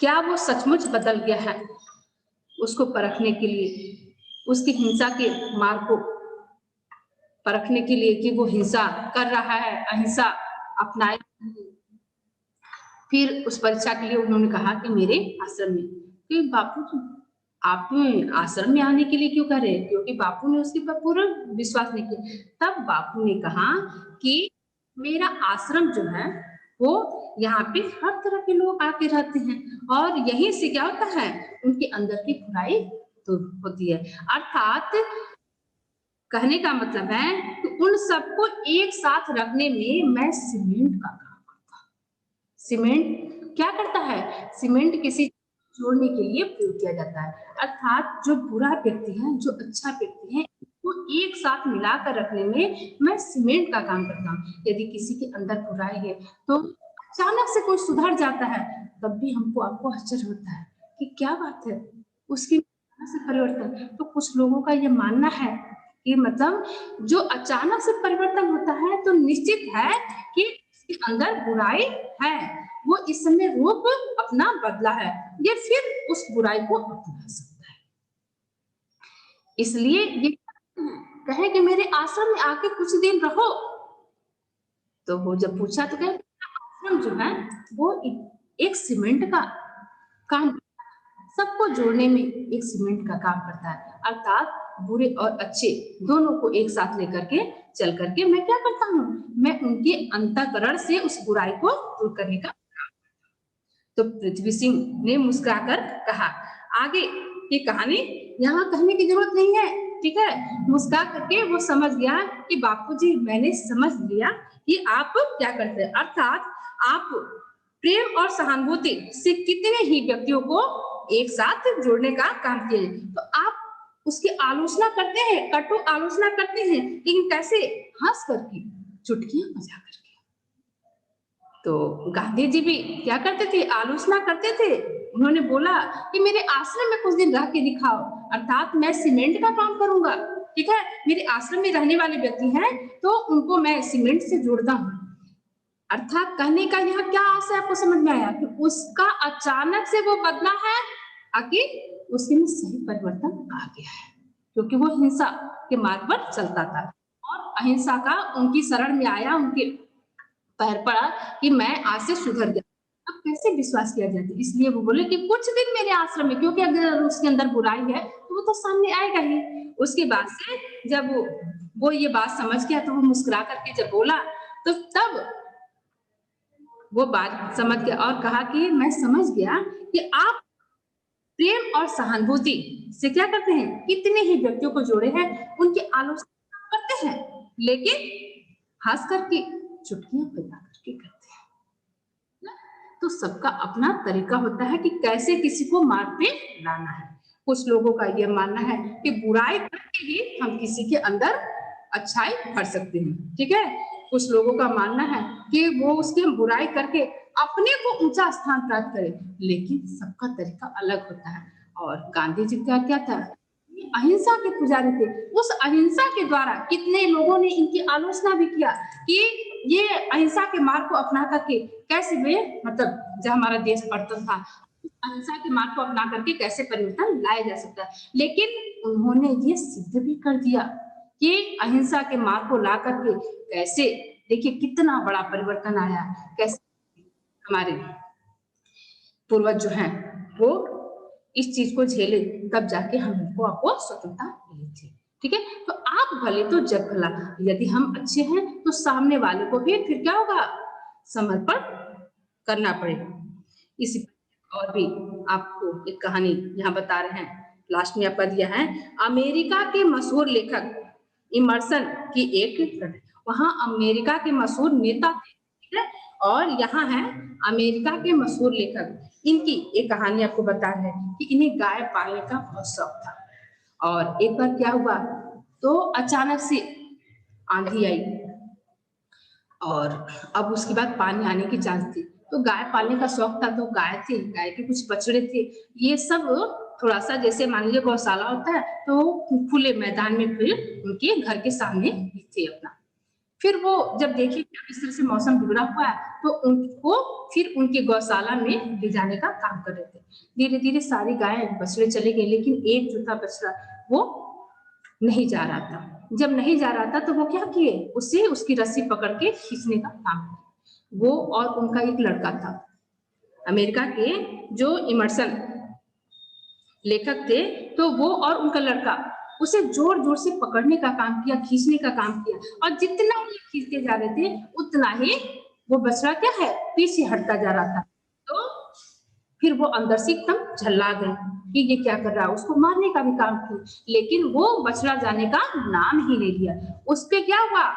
क्या वो सचमुच बदल गया है, उसको परखने के लिए, उसकी हिंसा के मार्ग को परखने के लिए कि वो हिंसा कर रहा है, अहिंसा अपनाए। फिर उस परीक्षा के लिए उन्होंने कहा कि मेरे आश्रम में, कि बापू आप आश्रम में आने के लिए क्यों कह रहे हैं, क्योंकि बापू ने उसके पर पूरा विश्वास नहीं किया। तब बापू ने कहा कि मेरा आश्रम जो है वो यहाँ पे हर तरह के लोग आके रहते हैं और यहीं से क्या होता है, उनके अंदर की बुराई दूर होती है। अर्थात कहने का मतलब है कि उन सबको एक साथ रखने में मैं सीमेंट का काम करता हूँ। सीमेंट क्या करता है, सीमेंट किसी जोड़ने के लिए प्रयोग किया जाता है। अर्थात जो बुरा व्यक्ति है, जो अच्छा व्यक्ति है, वो एक साथ मिलाकर रखने में मैं सीमेंट का काम करता हूँ। यदि किसी के अंदर बुराई है तो अचानक से कोई सुधर जाता है, तब भी हमको आपको आश्चर्य होता है कि क्या बात है, उसकी से परिवर्तन। तो कुछ लोगों का ये मानना है कि मतलब जो अचानक से परिवर्तन होता है तो निश्चित है कि उसके अंदर बुराई है, वो इस समय रूप अपना बदला है, ये फिर उस बुराई को अपना सकता है। इसलिए ये कहे कि मेरे आश्रम में आके कुछ दिन रहो। तो वो जब पूछा तो कहे आश्रम जो है वो एक सीमेंट का काम, सबको जोड़ने में एक सीमेंट का काम करता है। अर्थात बुरे और अच्छे दोनों को एक साथ लेकर के चल करके मैं क्या करता हूँ, मैं उनके अंतःकरण से उस बुराई को दूर करने का। तो पृथ्वी सिंह ने मुस्कुराकर कहा, आगे की कहानी यहाँ कहने की जरूरत नहीं है, ठीक है। मुस्कुरा करके वो समझ गया कि बापूजी मैंने समझ लिया कि आप क्या करते हैं। अर्थात आप प्रेम और सहानुभूति से कितने ही व्यक्तियों को एक साथ जोड़ने का काम किए। तो आप उसकी आलोचना करते हैं, कटु आलोचना करते हैं, लेकिन कैसे, हंस करके, चुटकियां बजा करके। तो गांधी जी भी क्या करते थे, आलोचना करते थे। उन्होंने बोला कि मेरे आश्रम में कुछ दिन रह के दिखाओ, अर्थात मैं सीमेंट का काम करूंगा, ठीक है, मेरे आश्रम में रहने वाले व्यक्ति हैं, तो उनको मैं सीमेंट से जोड़ता हूँ। अर्थात कहने का यहाँ क्या आशय आपको समझ में आया कि उसका अचानक से वो बदला है, आखिर उसके में सही परिवर्तन आ गया है, क्योंकि वो हिंसा के मार्ग पर चलता था और अहिंसा का उनकी शरण में आया, उनके पैर पड़ा कि मैं आज से सुधर गया। अब कैसे विश्वास किया जाए? इसलिए वो बोले कि कुछ दिन मेरे आश्रम में, क्योंकि अगर उसके अंदर बुराई है तो वो तो सामने आएगा ही। उसके बाद से जब वो ये बात समझ गया तो वो मुस्कुरा करके जब बोला, तो तब वो बात समझ गया और कहा कि मैं समझ गया कि आप प्रेम और सहानुभूति से क्या करते हैं, कितने ही व्यक्तियों को जोड़े हैं, उनकी आलोचना करते हैं, लेकिन हंस करके, चुटकियां बजा करके करते हैं ना? तो सबका अपना तरीका होता है कि कैसे किसी को मार्ग पे लाना है। कुछ लोगों का यह मानना है कि बुराई करके ही हम किसी के अंदर अच्छाई भर सकते हैं, ठीक है। कुछ लोगों का मानना है कि वो उसकी बुराई करके अपने को ऊंचा स्थान प्राप्त करे, लेकिन सबका तरीका अलग होता है। और गांधी जी का क्या था, अहिंसा के पुजारी थे। उस अहिंसा के द्वारा कितने लोगों ने इनकी आलोचना भी किया कि ये अहिंसा के मार्ग को अपना करके कैसे वे, मतलब जब हमारा देश पड़ता था, अहिंसा के मार्ग को अपना करके कैसे परिवर्तन लाया जा सकता है। लेकिन उन्होंने ये सिद्ध भी कर दिया कि अहिंसा के मार्ग को ला करके कैसे, देखिए कितना बड़ा परिवर्तन आया, कैसे हमारे पूर्वज जो हैं वो इस चीज को झेले, तब जाके हमको आपको स्वतंत्रता मिली थी, ठीक है। तो आप भले तो जग भला, यदि हम अच्छे हैं तो सामने वाले को भी फिर क्या होगा, समर्पण करना पड़ेगा। इसी और भी आपको एक कहानी यहाँ बता रहे हैं, लास्ट में आपका दिया है, अमेरिका के मशहूर लेखक इमर्सन की एक, वहां अमेरिका के मशहूर नेता थे, ठीक है, और यहाँ है अमेरिका के मशहूर लेखक, इनकी एक कहानी आपको बता रहे हैं कि इन्हें गाय पालने का बहुत शौक था। और एक बार क्या हुआ, तो अचानक से आंधी आई और अब उसके बाद पानी आने की चांस थी। तो गाय पालने का शौक था, तो गाय थी, गाय के कुछ बछड़े थे, ये सब थोड़ा सा जैसे मान लीजिए गौशाला होता है, तो खुले मैदान में फिर उनके घर के सामने थे अपना। फिर वो जब देखे कि इस तरह से मौसम बिगड़ा हुआ है, तो उनको फिर उनके गौशाला में ले जाने का काम कर रहे थे। धीरे धीरे सारी गाय बछड़े चले गए, लेकिन एक जो था बछड़ा वो नहीं जा रहा था। जब नहीं जा रहा था तो वो क्या किए, उसे उसकी रस्सी पकड़ के खींचने का काम किया। वो और उनका एक लड़का था, अमेरिका के जो इमर्सन लेखक थे, तो वो और उनका लड़का उसे जोर जोर से पकड़ने का काम किया, खींचने का काम किया, और जितना ये खींचते जा रहे थे उतना ही वो बछड़ा क्या है, पीछे हटता जा रहा था। तो फिर वो अंदर से एकदम झल्ला गए कि ये क्या कर रहा है, उसको मारने का भी काम किया, लेकिन वो बछड़ा जाने का नाम ही नहीं लिया। उस पे क्या हुआ,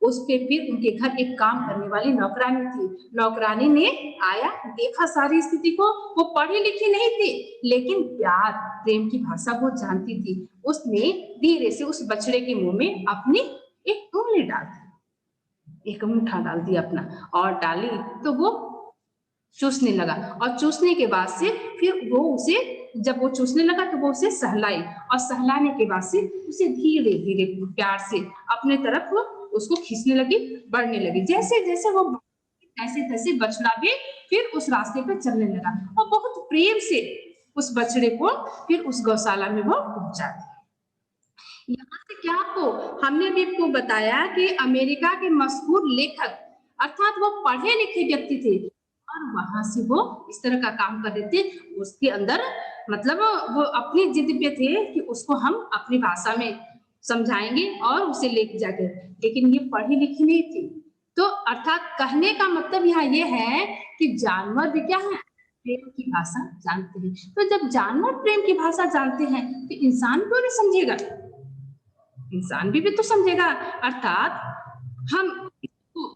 उस पे फिर उनके घर एक काम करने वाली नौकरानी थी। नौकरानी ने आया, देखा सारी स्थिति को, वो पढ़ी लिखी नहीं थी, लेकिन प्यार प्रेम की भाषा वो जानती थी। उसने धीरे से उस बछड़े के मुंह में अपनी एक उंगली डाल दी, एक अंगूठा डाल दिया अपना, और डाली तो वो चूसने लगा, और चूसने के बाद से फिर वो उसे, जब वो चूसने लगा तो वो उसे सहलाई, और सहलाने के बाद से उसे धीरे धीरे प्यार से अपने तरफ उसको खींचने लगी, बढ़ने लगी। जैसे जैसे वो ऐसे तैसे बछड़ा भी फिर उस रास्ते पे चलने लगा, और बहुत प्रेम से उस बछड़े को फिर उस गौशाला में वो पहुंचा दिया। यहाँ से क्या आपको, हमने भी आपको बताया कि अमेरिका के मशहूर लेखक, अर्थात वो पढ़े लिखे व्यक्ति थे, और वहां से वो इस तरह का काम कर रहे थे। उसके अंदर मतलब वो अपनी जिद पे थे कि उसको हम अपनी भाषा में समझाएंगे और उसे लेके जाके, लेकिन ये पढ़ी लिखी नहीं थी। तो अर्थात कहने का मतलब यहाँ ये है कि जानवर भी क्या है, प्रेम की भाषा जानते हैं। तो जब जानवर प्रेम की भाषा जानते हैं तो इंसान क्यों नहीं समझेगा, इंसान भी तो समझेगा। अर्थात हम इसको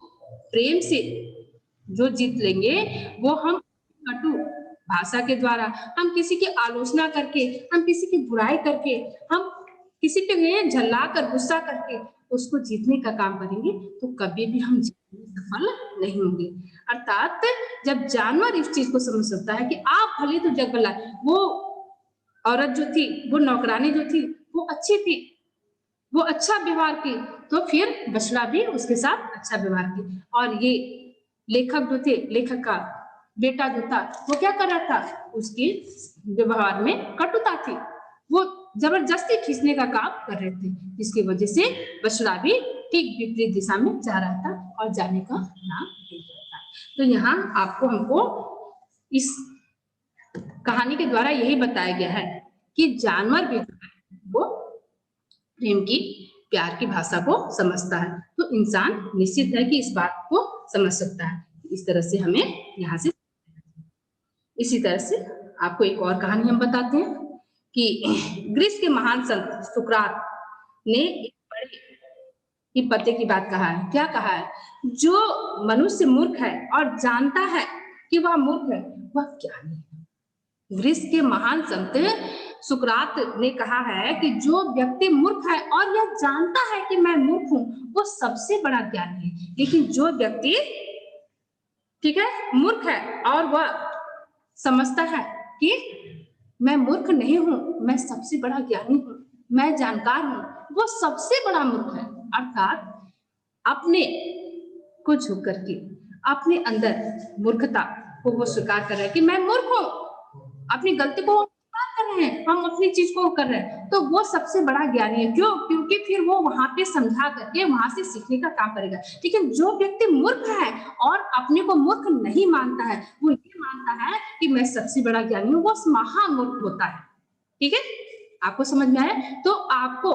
प्रेम से जो जीत लेंगे, वो हम कटु भाषा के द्वारा, हम किसी की आलोचना करके, हम किसी की बुराई करके, हम किसी पे झल्ला कर गुस्सा करके उसको जीतने का काम करेंगे तो कभी भी हम जीतने में सफल नहीं होंगे। अर्थात जब जानवर इस चीज को समझ सकता है कि आप भले तो जग भला, वो औरत जो थी, वो नौकरानी जो थी, वो अच्छी थी, वो अच्छा व्यवहार की, तो फिर बछड़ा भी उसके साथ अच्छा व्यवहार की। और ये लेखक जो थे, लेखक का बेटा जो था, वो क्या कर रहा था, उसके व्यवहार में कटुता थी, वो जबरदस्ती खींचने का काम कर रहे थे, जिसकी वजह से बछड़ा भी ठीक विपरीत दिशा में जा रहा था और जाने का नाम नहीं ले रहा था। तो यहाँ आपको हमको इस कहानी के द्वारा यही बताया गया है कि जानवर भी वो प्रेम की, प्यार की भाषा को समझता है, तो इंसान निश्चित है कि इस बात को समझ सकता है। इस तरह से हमें यहाँ से, इसी तरह से आपको एक और कहानी हम बताते हैं कि ग्रीस के महान संत सुकरात ने एक बड़े ही पते की बात कहा है। क्या कहा है, जो मनुष्य मूर्ख है और जानता है कि वह मूर्ख है, वह ज्ञानी है। ग्रीस के महान संत सुकरात ने कहा है कि जो व्यक्ति मूर्ख है और यह जानता है कि मैं मूर्ख हूं, वो सबसे बड़ा ज्ञानी है। लेकिन जो व्यक्ति, ठीक है, मूर्ख है और वह समझता है कि मैं मूर्ख नहीं हूं, मैं सबसे बड़ा ज्ञानी हूं, मैं जानकार हूं, वो सबसे बड़ा मूर्ख है। अर्थात अपने को झुक करके अपने अंदर मूर्खता को वो स्वीकार कर रहा है कि मैं मूर्ख हूं, अपनी गलती को स्वीकार कर रहे हैं, हम अपनी चीज को कर रहे हैं, तो वो सबसे बड़ा ज्ञानी है। क्यों? क्योंकि फिर वो वहां पे समझा करके वहां से सीखने का काम करेगा। लेकिन जो व्यक्ति मूर्ख है और अपने को मूर्ख नहीं मानता है, वो ये मानता है कि मैं सबसे बड़ा ज्ञानी हूँ, वो महामूर्ख होता है। ठीक है, आपको समझ में आया? तो आपको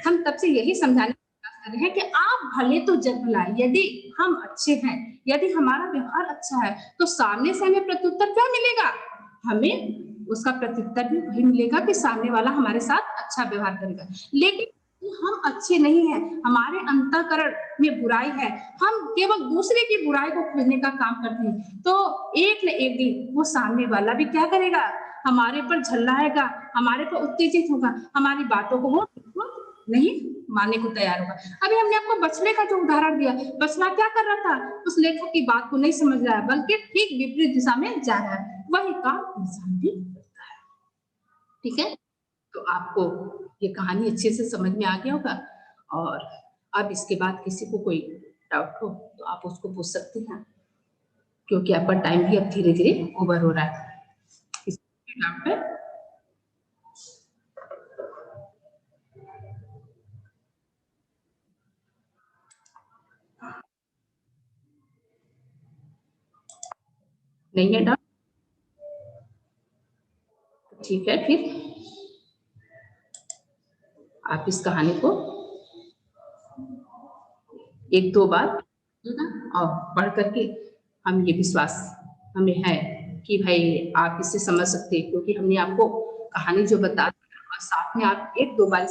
हम तब से यही समझाने कर रहे हैं कि आप भले तो जग भलाए, यदि हम अच्छे हैं, यदि हमारा व्यवहार अच्छा है, तो सामने से हमें प्रत्युत्तर क्या मिलेगा, हमें उसका प्रत्युत्तर भी वही मिलेगा कि सामने वाला हमारे साथ अच्छा व्यवहार करेगा। लेकिन हम अच्छे नहीं हैं, हमारे अंतःकरण में बुराई है, हम केवल दूसरे की बुराई को खोजने का काम करते हैं, तो एक न एक दिन वो सामने वाला भी क्या करेगा, हमारे पर झल्लाएगा, हमारे पर उत्तेजित होगा, हमारी बातों को वो नहीं मानने को तैयार होगा। अभी हमने आपको बछड़े का जो उदाहरण दिया, बछड़ा क्या कर रहा था, उस लेखक की बात को नहीं समझ रहा है, बल्कि ठीक विपरीत दिशा में जा रहा है। वही काम इंसान भी करता है। ठीक है, तो आपको ये कहानी अच्छे से समझ में आ गया होगा। और अब इसके बाद किसी को कोई डाउट हो तो आप उसको पूछ सकते हैं, क्योंकि आपका टाइम भी अब धीरे धीरे ओवर हो रहा है। डाउट है? नहीं है डाउट? ठीक है, फिर आप इस कहानी को एक दो बार और पढ़ करके हम ये विश्वास हमें है कि भाई आप इसे समझ सकते हैं, क्योंकि हमने आपको कहानी जो बता दी और साथ में आप एक दो बार